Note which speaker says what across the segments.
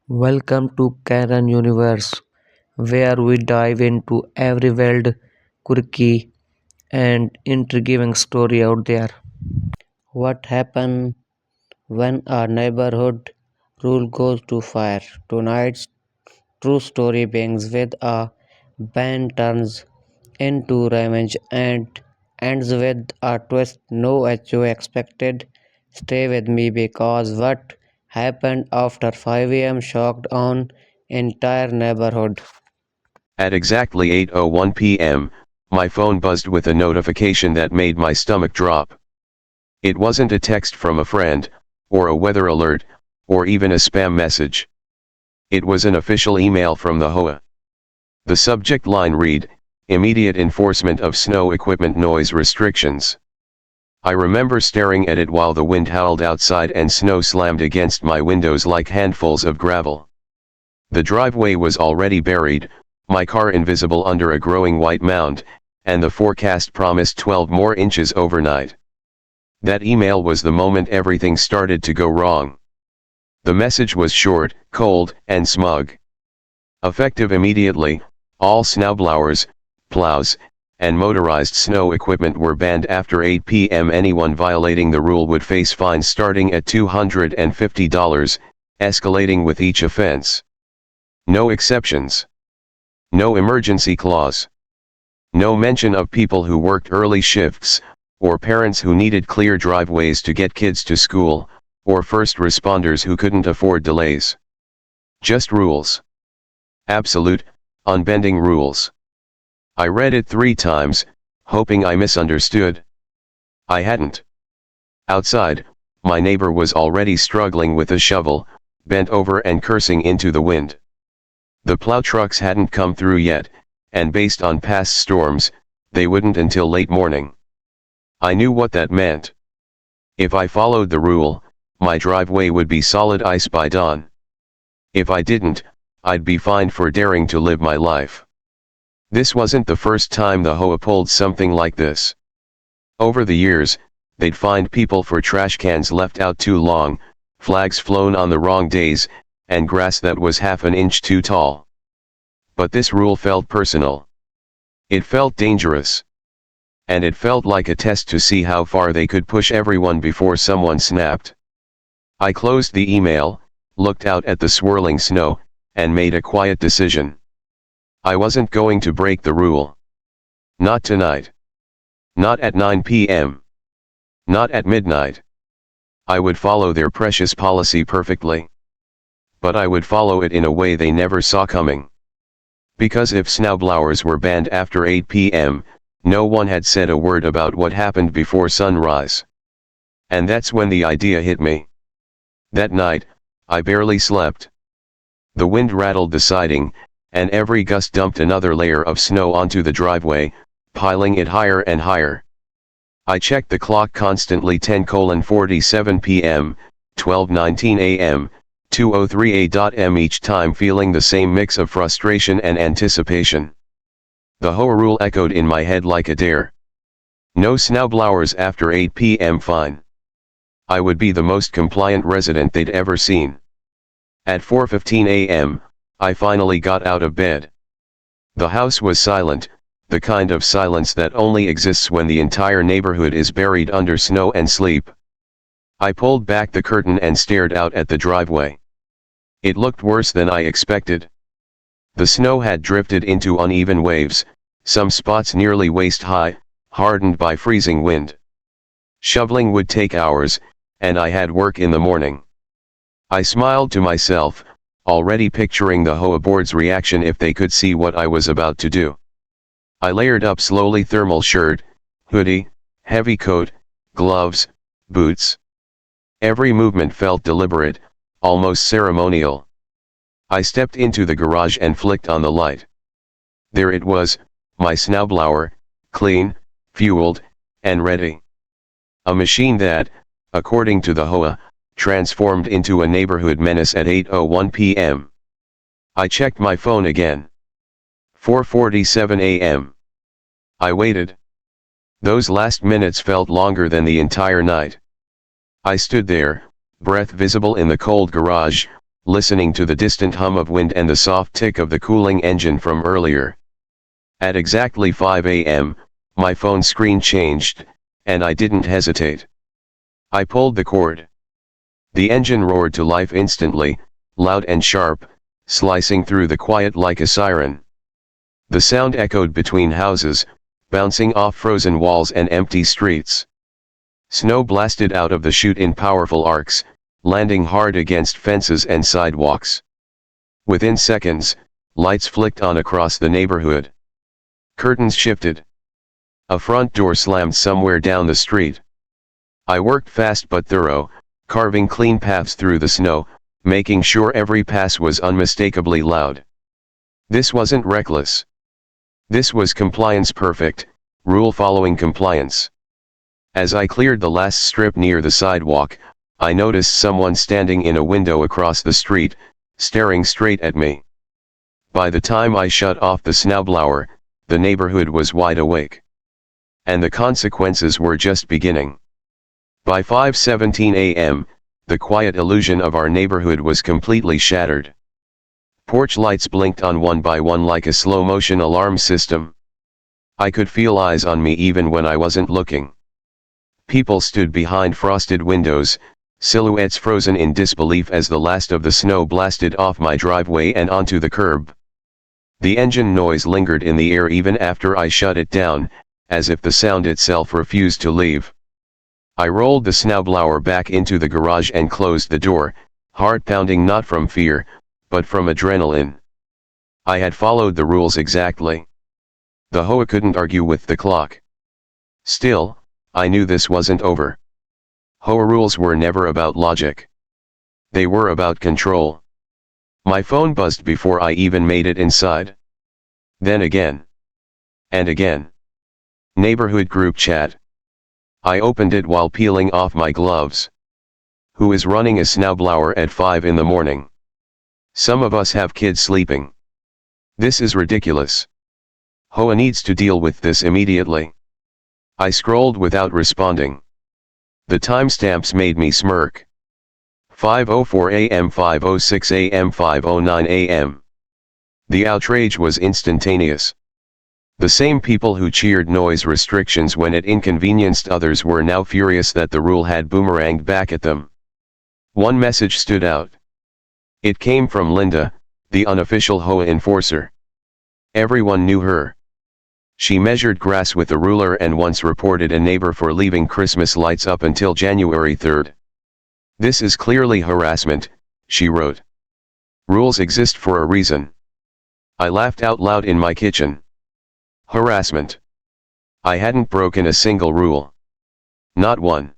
Speaker 1: Welcome to Karen Universe, where we dive into every wild, quirky, and intriguing story out there. What happened when our neighborhood rule goes to fire? Tonight's true story begins with a band turns into revenge and ends with a twist no HOA expected. Stay with me because what happened after 5 a.m. shocked on entire neighborhood.
Speaker 2: At exactly 8:01 p.m., my phone buzzed with a notification that made my stomach drop. It wasn't a text from a friend, or a weather alert, or even a spam message. It was an official email from the HOA. The subject line read, "Immediate enforcement of snow equipment noise restrictions." I remember staring at it while the wind howled outside and snow slammed against my windows like handfuls of gravel. The driveway was already buried, my car invisible under a growing white mound, and the forecast promised 12 more inches overnight. That email was the moment everything started to go wrong. The message was short, cold, and smug. Effective immediately, all snowblowers, plows, and motorized snow equipment were banned after 8 p.m. Anyone violating the rule would face fines starting at $250, escalating with each offense. No exceptions. No emergency clause. No mention of people who worked early shifts, or parents who needed clear driveways to get kids to school, or first responders who couldn't afford delays. Just rules. Absolute, unbending rules. I read it 3 times, hoping I misunderstood. I hadn't. Outside, my neighbor was already struggling with a shovel, bent over and cursing into the wind. The plow trucks hadn't come through yet, and based on past storms, they wouldn't until late morning. I knew what that meant. If I followed the rule, my driveway would be solid ice by dawn. If I didn't, I'd be fined for daring to live my life. This wasn't the first time the HOA pulled something like this. Over the years, they'd fined people for trash cans left out too long, flags flown on the wrong days, and grass that was half an inch too tall. But this rule felt personal. It felt dangerous. And it felt like a test to see how far they could push everyone before someone snapped. I closed the email, looked out at the swirling snow, and made a quiet decision. I wasn't going to break the rule. Not tonight. Not at 9 p.m. Not at midnight. I would follow their precious policy perfectly. But I would follow it in a way they never saw coming. Because if snowblowers were banned after 8 p.m., no one had said a word about what happened before sunrise. And that's when the idea hit me. That night, I barely slept. The wind rattled the siding, and every gust dumped another layer of snow onto the driveway, piling it higher and higher. I checked the clock constantly 10:47 p.m., 12:19 a.m., 2:03 a.m. each time feeling the same mix of frustration and anticipation. The HOA rule echoed in my head like a dare. No snowblowers after 8 p.m. fine. I would be the most compliant resident they'd ever seen. At 4:15 a.m., I finally got out of bed. The house was silent, the kind of silence that only exists when the entire neighborhood is buried under snow and sleep. I pulled back the curtain and stared out at the driveway. It looked worse than I expected. The snow had drifted into uneven waves, some spots nearly waist-high, hardened by freezing wind. Shoveling would take hours, and I had work in the morning. I smiled to myself, already picturing the HOA board's reaction if they could see what I was about to do. I layered up slowly: thermal shirt, hoodie, heavy coat, gloves, boots. Every movement felt deliberate, almost ceremonial. I stepped into the garage and flicked on the light. There it was, my snowblower, clean, fueled, and ready. A machine that, according to the HOA, transformed into a neighborhood menace at 8:01 p.m. I checked my phone again. 4:47 a.m. I waited. Those last minutes felt longer than the entire night. I stood there, breath visible in the cold garage, listening to the distant hum of wind and the soft tick of the cooling engine from earlier. At exactly 5 a.m., my phone screen changed, and I didn't hesitate. I pulled the cord. The engine roared to life instantly, loud and sharp, slicing through the quiet like a siren. The sound echoed between houses, bouncing off frozen walls and empty streets. Snow blasted out of the chute in powerful arcs, landing hard against fences and sidewalks. Within seconds, lights flicked on across the neighborhood. Curtains shifted. A front door slammed somewhere down the street. I worked fast but thorough, carving clean paths through the snow, making sure every pass was unmistakably loud. This wasn't reckless. This was compliance perfect, rule-following compliance. As I cleared the last strip near the sidewalk, I noticed someone standing in a window across the street, staring straight at me. By the time I shut off the snowblower, the neighborhood was wide awake. And the consequences were just beginning. By 5:17 a.m., the quiet illusion of our neighborhood was completely shattered. Porch lights blinked on one by one like a slow-motion alarm system. I could feel eyes on me even when I wasn't looking. People stood behind frosted windows, silhouettes frozen in disbelief as the last of the snow blasted off my driveway and onto the curb. The engine noise lingered in the air even after I shut it down, as if the sound itself refused to leave. I rolled the snowblower back into the garage and closed the door, heart pounding not from fear, but from adrenaline. I had followed the rules exactly. The HOA couldn't argue with the clock. Still, I knew this wasn't over. HOA rules were never about logic. They were about control. My phone buzzed before I even made it inside. Then again. And again. Neighborhood group chat. I opened it while peeling off my gloves. Who is running a snowblower at 5 in the morning? Some of us have kids sleeping. This is ridiculous. HOA needs to deal with this immediately. I scrolled without responding. The timestamps made me smirk. 5:04 a.m., 5:06 a.m., 5:09 a.m. The outrage was instantaneous. The same people who cheered noise restrictions when it inconvenienced others were now furious that the rule had boomeranged back at them. One message stood out. It came from Linda, the unofficial HOA enforcer. Everyone knew her. She measured grass with a ruler and once reported a neighbor for leaving Christmas lights up until January 3rd. This is clearly harassment, she wrote. Rules exist for a reason. I laughed out loud in my kitchen. Harassment. I hadn't broken a single rule. Not one.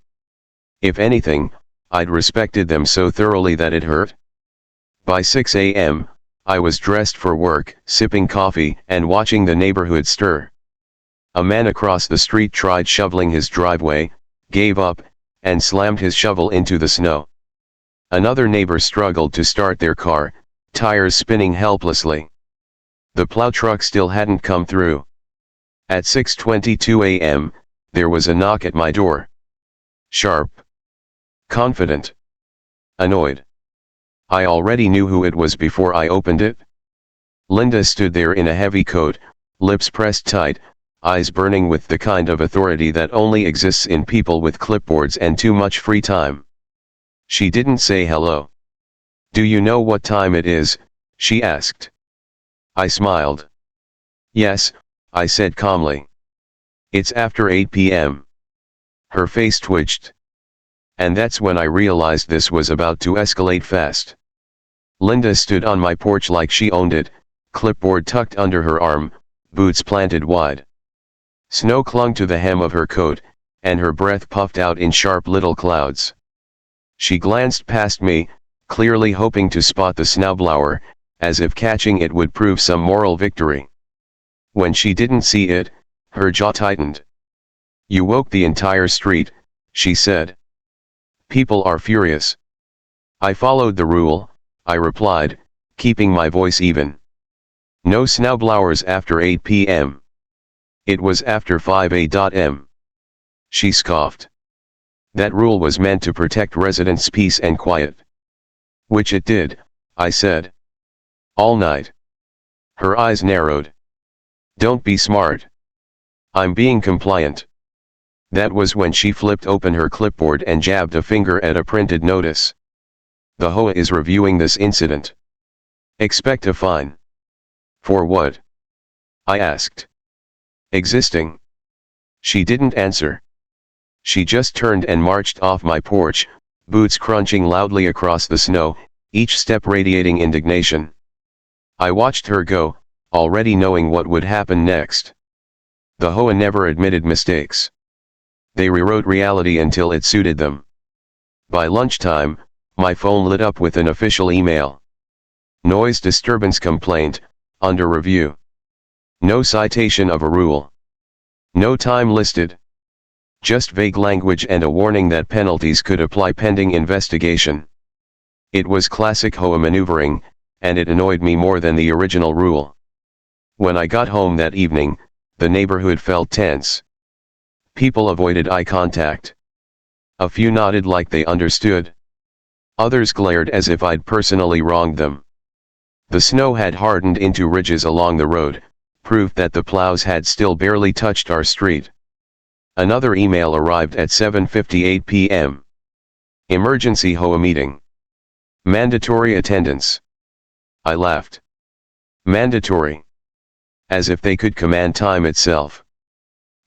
Speaker 2: If anything, I'd respected them so thoroughly that it hurt. By 6 a.m., I was dressed for work, sipping coffee and watching the neighborhood stir. A man across the street tried shoveling his driveway, gave up, and slammed his shovel into the snow. Another neighbor struggled to start their car, tires spinning helplessly. The plow truck still hadn't come through. At 6:22 a.m., there was a knock at my door. Sharp. Confident. Annoyed. I already knew who it was before I opened it. Linda stood there in a heavy coat, lips pressed tight, eyes burning with the kind of authority that only exists in people with clipboards and too much free time. She didn't say hello. "Do you know what time it is?" she asked. I smiled. "Yes," I said calmly. "It's after 8 p.m. Her face twitched. And that's when I realized this was about to escalate fast. Linda stood on my porch like she owned it, clipboard tucked under her arm, boots planted wide. Snow clung to the hem of her coat, and her breath puffed out in sharp little clouds. She glanced past me, clearly hoping to spot the snowblower, as if catching it would prove some moral victory. When she didn't see it, her jaw tightened. "You woke the entire street," she said. "People are furious." "I followed the rule," I replied, keeping my voice even. "No snowblowers after 8 p.m. It was after 5 a.m. She scoffed. "That rule was meant to protect residents' peace and quiet." Which it did, I said. All night. Her eyes narrowed. Don't be smart. I'm being compliant. That was when she flipped open her clipboard and jabbed a finger at a printed notice. The HOA is reviewing this incident. Expect a fine. For what? I asked. Existing. She didn't answer. She just turned and marched off my porch, boots crunching loudly across the snow, each step radiating indignation. I watched her go, already knowing what would happen next. The HOA never admitted mistakes. They rewrote reality until it suited them. By lunchtime, my phone lit up with an official email. Noise disturbance complaint, under review. No citation of a rule. No time listed. Just vague language and a warning that penalties could apply pending investigation. It was classic HOA maneuvering, and it annoyed me more than the original rule. When I got home that evening, the neighborhood felt tense. People avoided eye contact. A few nodded like they understood. Others glared as if I'd personally wronged them. The snow had hardened into ridges along the road, proof that the plows had still barely touched our street. Another email arrived at 7:58 p.m. Emergency HOA meeting. Mandatory attendance. I laughed. Mandatory. As if they could command time itself.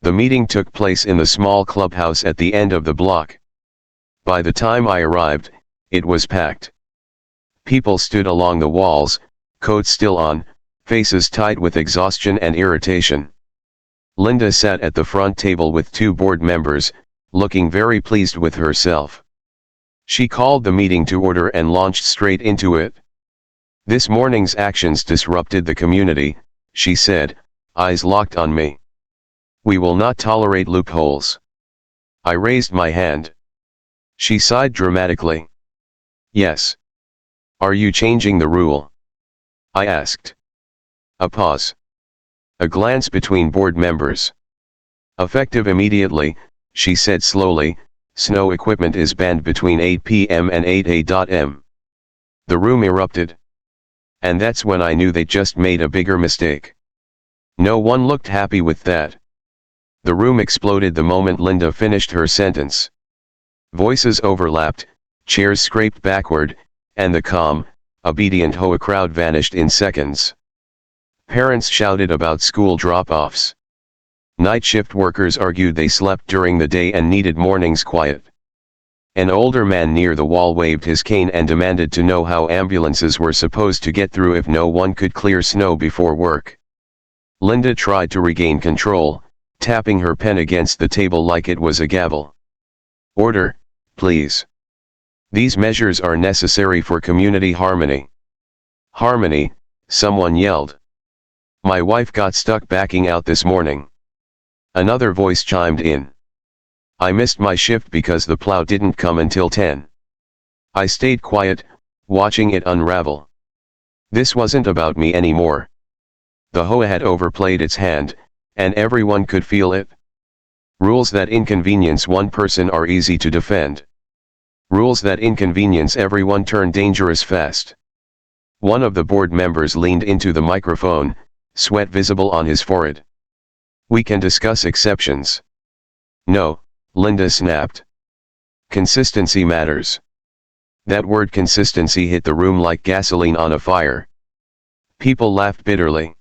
Speaker 2: The meeting took place in the small clubhouse at the end of the block. By the time I arrived, it was packed. People stood along the walls, coats still on, faces tight with exhaustion and irritation. Linda sat at the front table with two board members, looking very pleased with herself. She called the meeting to order and launched straight into it. This morning's actions disrupted the community, she said, eyes locked on me. We will not tolerate loopholes. I raised my hand. She sighed dramatically. Yes. Are you changing the rule? I asked. A pause. A glance between board members. Effective immediately, she said slowly, snow equipment is banned between 8 p.m. and 8 a.m. The room erupted. And that's when I knew they just made a bigger mistake. No one looked happy with that. The room exploded the moment Linda finished her sentence. Voices overlapped, chairs scraped backward, and the calm, obedient HOA crowd vanished in seconds. Parents shouted about school drop-offs. Night shift workers argued they slept during the day and needed morning's quiet. An older man near the wall waved his cane and demanded to know how ambulances were supposed to get through if no one could clear snow before work. Linda tried to regain control, tapping her pen against the table like it was a gavel. Order, please. These measures are necessary for community harmony. Harmony, someone yelled. My wife got stuck backing out this morning. Another voice chimed in. I missed my shift because the plow didn't come until 10. I stayed quiet, watching it unravel. This wasn't about me anymore. The HOA had overplayed its hand, and everyone could feel it. Rules that inconvenience one person are easy to defend. Rules that inconvenience everyone turn dangerous fast. One of the board members leaned into the microphone, sweat visible on his forehead. We can discuss exceptions. No, Linda snapped. Consistency matters. That word consistency hit the room like gasoline on a fire. People laughed bitterly.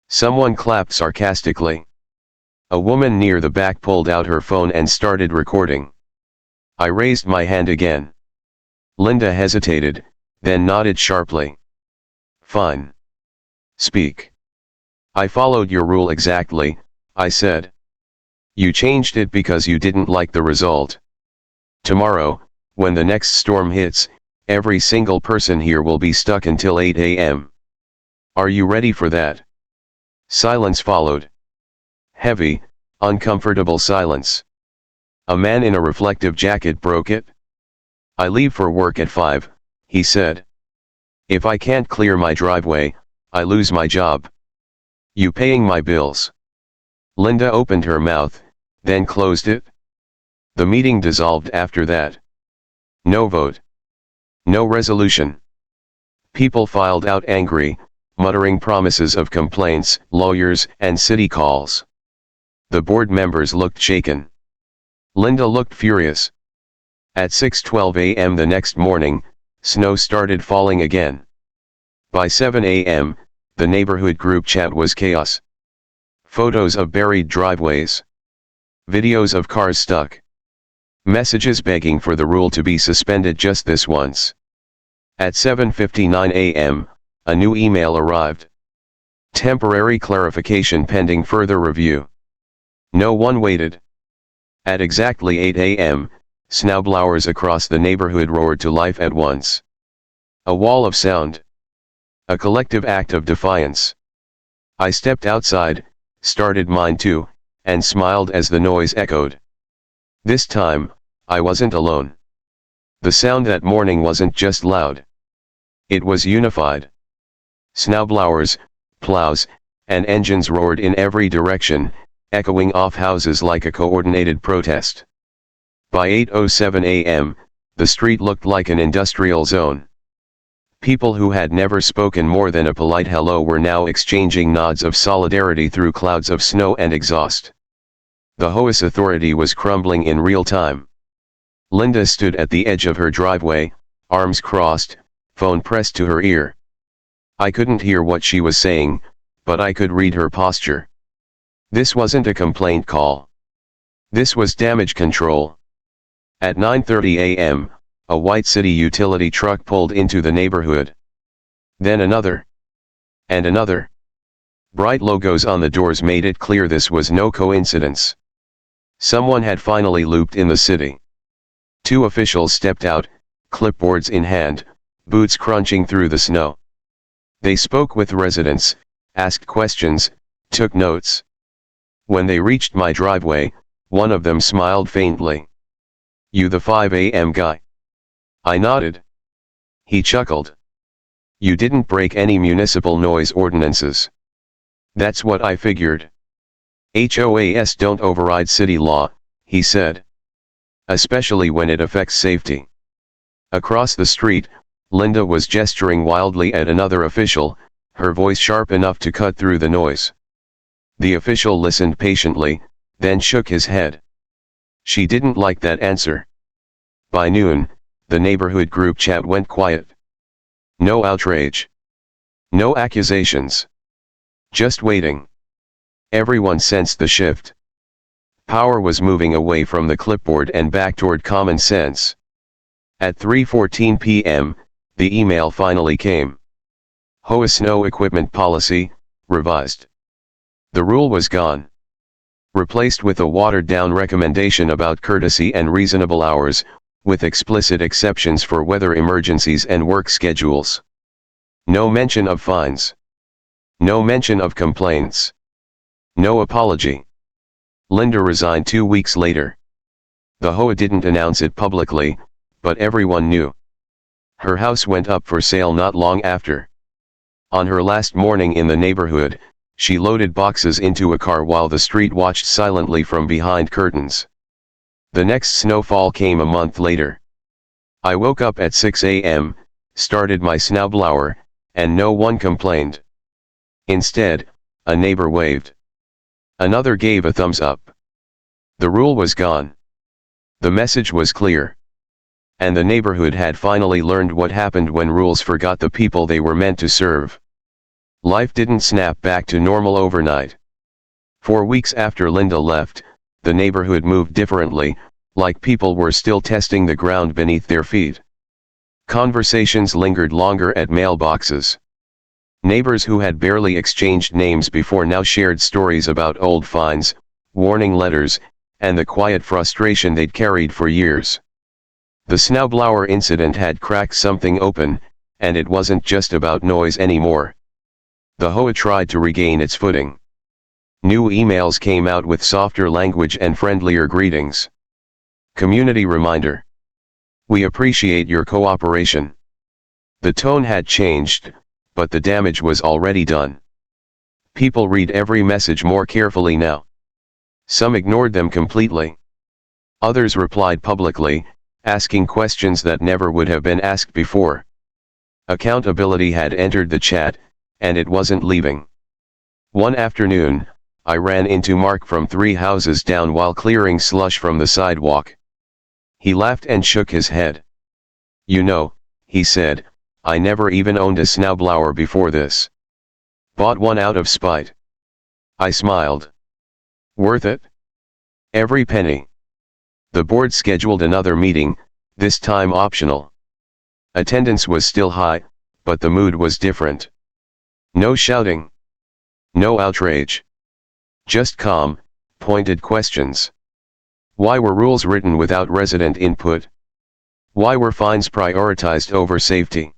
Speaker 2: Someone clapped sarcastically. A woman near the back pulled out her phone and started recording. I raised my hand again. Linda hesitated, then nodded sharply. Fine. Speak. I followed your rule exactly, I said. You changed it because you didn't like the result. Tomorrow, when the next storm hits, every single person here will be stuck until 8 a.m. Are you ready for that? Silence followed. Heavy, uncomfortable silence. A man in a reflective jacket broke it. I leave for work at 5, he said. If I can't clear my driveway, I lose my job. You paying my bills? Linda opened her mouth, then closed it. The meeting dissolved after that. No vote. No resolution. People filed out angry, muttering promises of complaints, lawyers, and city calls. The board members looked shaken. Linda looked furious. At 6:12 a.m. the next morning, snow started falling again. By 7 a.m., the neighborhood group chat was chaos. Photos of buried driveways. Videos of cars stuck. Messages begging for the rule to be suspended just this once. At 7:59 a.m., a new email arrived. Temporary clarification pending further review. No one waited. At exactly 8 a.m., snowblowers across the neighborhood roared to life at once. A wall of sound. A collective act of defiance. I stepped outside, started mine too, and smiled as the noise echoed. This time, I wasn't alone. The sound that morning wasn't just loud. It was unified. Snowblowers, plows, and engines roared in every direction, echoing off houses like a coordinated protest. By 8:07 a.m., the street looked like an industrial zone. People who had never spoken more than a polite hello were now exchanging nods of solidarity through clouds of snow and exhaust. The HOA's authority was crumbling in real time. Linda stood at the edge of her driveway, arms crossed, phone pressed to her ear. I couldn't hear what she was saying, but I could read her posture. This wasn't a complaint call. This was damage control. At 9:30 a.m., a white city utility truck pulled into the neighborhood. Then another. And another. Bright logos on the doors made it clear this was no coincidence. Someone had finally looped in the city. Two officials stepped out, clipboards in hand, boots crunching through the snow. They spoke with residents, asked questions, took notes. When they reached my driveway, one of them smiled faintly. "You the 5 a.m. guy?" I nodded. He chuckled. "You didn't break any municipal noise ordinances." "That's what I figured. HOAs don't override city law," he said. "Especially when it affects safety." Across the street, Linda was gesturing wildly at another official, her voice sharp enough to cut through the noise. The official listened patiently, then shook his head. She didn't like that answer. By noon, the neighborhood group chat went quiet. No outrage. No accusations. Just waiting. Everyone sensed the shift. Power was moving away from the clipboard and back toward common sense. At 3:14 p.m., the email finally came. HOA Snow Equipment Policy, revised. The rule was gone. Replaced with a watered-down recommendation about courtesy and reasonable hours, with explicit exceptions for weather emergencies and work schedules. No mention of fines. No mention of complaints. No apology. Linda resigned 2 weeks later. The HOA didn't announce it publicly, but everyone knew. Her house went up for sale not long after. On her last morning in the neighborhood, she loaded boxes into a car while the street watched silently from behind curtains. The next snowfall came a month later. I woke up at 6 a.m., started my snowblower, and no one complained. Instead, a neighbor waved. Another gave a thumbs up. The rule was gone. The message was clear. And the neighborhood had finally learned what happened when rules forgot the people they were meant to serve. Life didn't snap back to normal overnight. 4 weeks after Linda left, the neighborhood moved differently, like people were still testing the ground beneath their feet. Conversations lingered longer at mailboxes. Neighbors who had barely exchanged names before now shared stories about old fines, warning letters, and the quiet frustration they'd carried for years. The snowblower incident had cracked something open, and it wasn't just about noise anymore. The HOA tried to regain its footing. New emails came out with softer language and friendlier greetings. Community reminder. We appreciate your cooperation. The tone had changed, but the damage was already done. People read every message more carefully now. Some ignored them completely. Others replied publicly, asking questions that never would have been asked before. Accountability had entered the chat, and it wasn't leaving. One afternoon, I ran into Mark from 3 houses down while clearing slush from the sidewalk. He laughed and shook his head. "You know," he said, "I never even owned a snowblower before this. Bought one out of spite." I smiled. "Worth it? Every penny." The board scheduled another meeting, this time optional. Attendance was still high, but the mood was different. No shouting. No outrage. Just calm, pointed questions. Why were rules written without resident input? Why were fines prioritized over safety?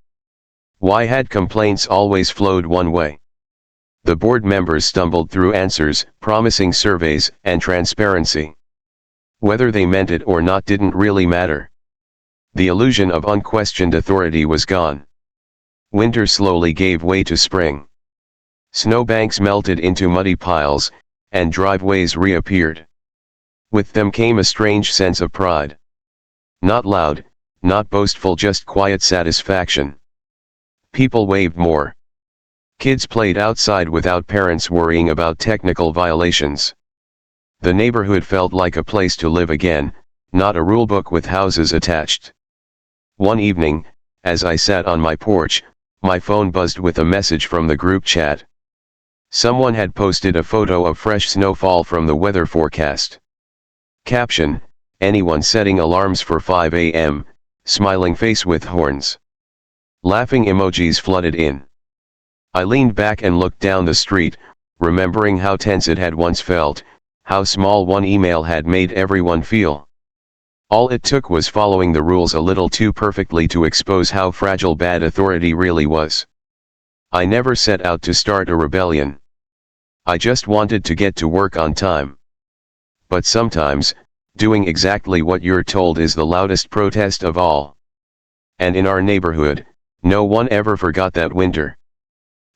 Speaker 2: Why had complaints always flowed one way? The board members stumbled through answers, promising surveys and transparency. Whether they meant it or not didn't really matter. The illusion of unquestioned authority was gone. Winter slowly gave way to spring. Snowbanks melted into muddy piles, and driveways reappeared. With them came a strange sense of pride. Not loud, not boastful, just quiet satisfaction. People waved more. Kids played outside without parents worrying about technical violations. The neighborhood felt like a place to live again, not a rulebook with houses attached. One evening, as I sat on my porch, my phone buzzed with a message from the group chat. Someone had posted a photo of fresh snowfall from the weather forecast. Caption: "Anyone setting alarms for 5 a.m., smiling face with horns." Laughing emojis flooded in. I leaned back and looked down the street, remembering how tense it had once felt, how small one email had made everyone feel. All it took was following the rules a little too perfectly to expose how fragile bad authority really was. I never set out to start a rebellion. I just wanted to get to work on time. But sometimes, doing exactly what you're told is the loudest protest of all. And in our neighborhood, no one ever forgot that winter.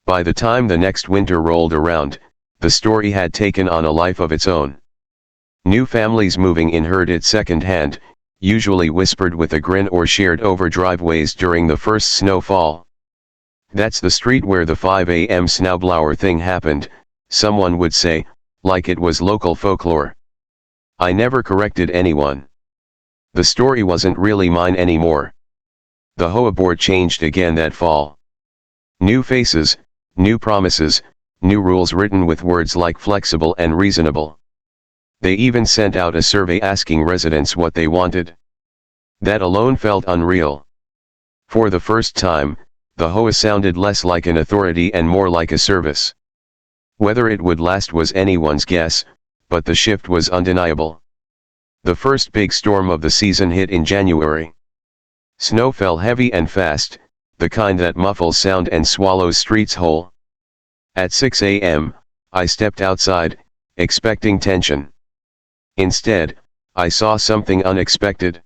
Speaker 2: By the time the next winter rolled around, the story had taken on a life of its own. New families moving in heard it secondhand, usually whispered with a grin or shared over driveways during the first snowfall. "That's the street where the 5 a.m. snowblower thing happened," someone would say, like it was local folklore. I never corrected anyone. The story wasn't really mine anymore. The HOA board changed again that fall. New faces, new promises, new rules written with words like flexible and reasonable. They even sent out a survey asking residents what they wanted. That alone felt unreal. For the first time, the HOA sounded less like an authority and more like a service. Whether it would last was anyone's guess, but the shift was undeniable. The first big storm of the season hit in January. Snow fell heavy and fast, the kind that muffles sound and swallows streets whole. At 6 a.m., I stepped outside, expecting tension. Instead, I saw something unexpected.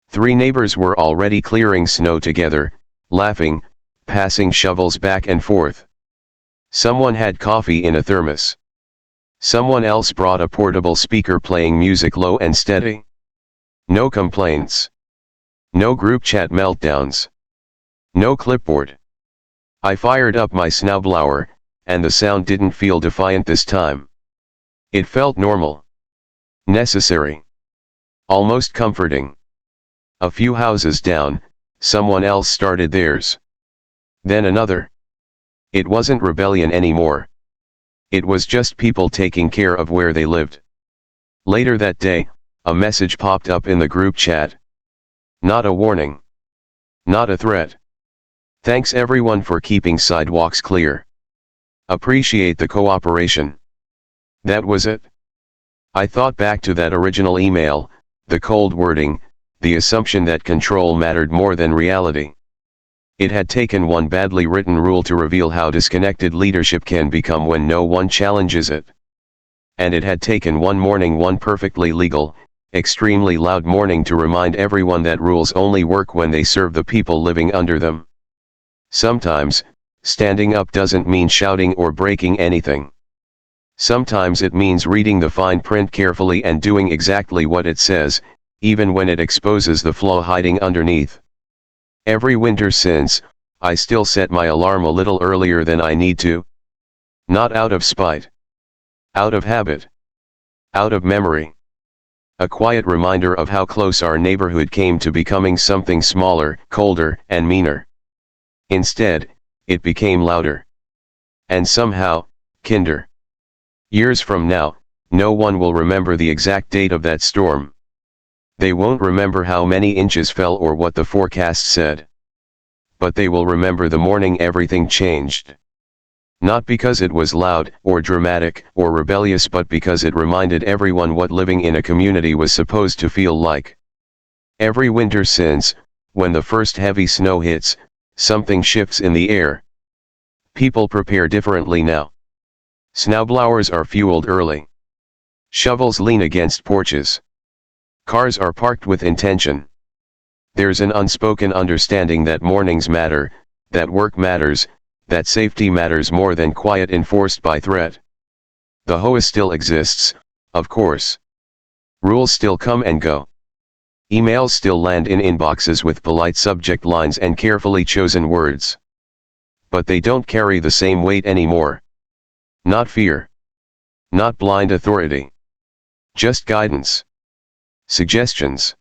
Speaker 2: 3 neighbors were already clearing snow together, laughing, passing shovels back and forth. Someone had coffee in a thermos. Someone else brought a portable speaker playing music low and steady. No complaints. No group chat meltdowns. No clipboard. I fired up my snowblower, and the sound didn't feel defiant this time. It felt normal. Necessary. Almost comforting. A few houses down, someone else started theirs. Then another. It wasn't rebellion anymore. It was just people taking care of where they lived. Later that day, a message popped up in the group chat. Not a warning. Not a threat. "Thanks everyone for keeping sidewalks clear. Appreciate the cooperation." That was it. I thought back to that original email, the cold wording, the assumption that control mattered more than reality. It had taken one badly written rule to reveal how disconnected leadership can become when no one challenges it. And it had taken one morning, one perfectly legal, extremely loud morning to remind everyone that rules only work when they serve the people living under them. Sometimes, standing up doesn't mean shouting or breaking anything. Sometimes it means reading the fine print carefully and doing exactly what it says, even when it exposes the flaw hiding underneath. Every winter since, I still set my alarm a little earlier than I need to. Not out of spite. Out of habit. Out of memory. A quiet reminder of how close our neighborhood came to becoming something smaller, colder, and meaner. Instead, it became louder. And somehow, kinder. Years from now, no one will remember the exact date of that storm. They won't remember how many inches fell or what the forecast said. But they will remember the morning everything changed. Not because it was loud, or dramatic, or rebellious, but because it reminded everyone what living in a community was supposed to feel like. Every winter since, when the first heavy snow hits, something shifts in the air. People prepare differently now. Snowblowers are fueled early. Shovels lean against porches. Cars are parked with intention. There's an unspoken understanding that mornings matter, that work matters, that safety matters more than quiet enforced by threat. The HOA still exists, of course. Rules still come and go. Emails still land in inboxes with polite subject lines and carefully chosen words. But they don't carry the same weight anymore. Not fear. Not blind authority. Just guidance. Suggestions.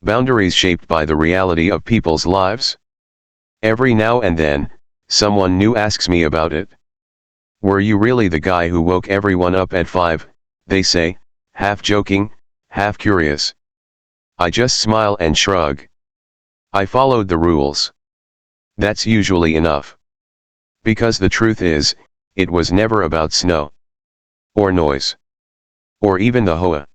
Speaker 2: Boundaries shaped by the reality of people's lives. Every now and then, someone new asks me about it. Were you really the guy who woke everyone up at 5? They say, half joking, half curious. I just smile and shrug. I followed the rules. That's usually enough. Because the truth is, it was never about snow. Or noise. Or even the HOA.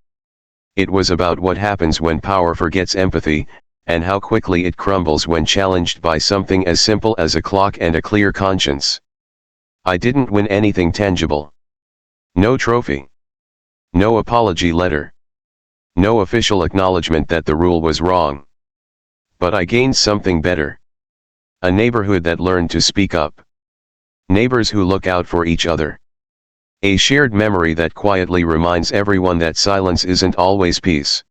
Speaker 2: It was about what happens when power forgets empathy, and how quickly it crumbles when challenged by something as simple as a clock and a clear conscience. I didn't win anything tangible. No trophy. No apology letter. No official acknowledgement that the rule was wrong. But I gained something better. A neighborhood that learned to speak up. Neighbors who look out for each other. A shared memory that quietly reminds everyone that silence isn't always peace.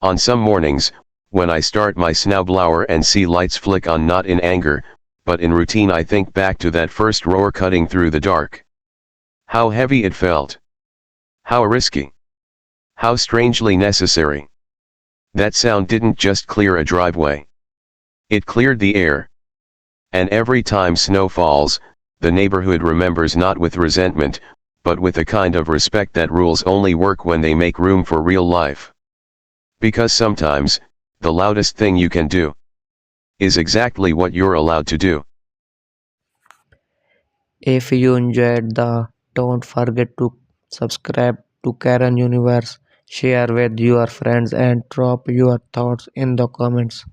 Speaker 2: On some mornings, when I start my snowblower and see lights flick on, not in anger, but in routine, I think back to that first roar cutting through the dark. How heavy it felt. How risky. How strangely necessary. That sound didn't just clear a driveway. It cleared the air. And every time snow falls, the neighborhood remembers, not with resentment, but with a kind of respect that rules only work when they make room for real life. Because sometimes, the loudest thing you can do is exactly what you're allowed to do.
Speaker 1: If you enjoyed the, don't forget to subscribe to Karen Universe, share with your friends and drop your thoughts in the comments.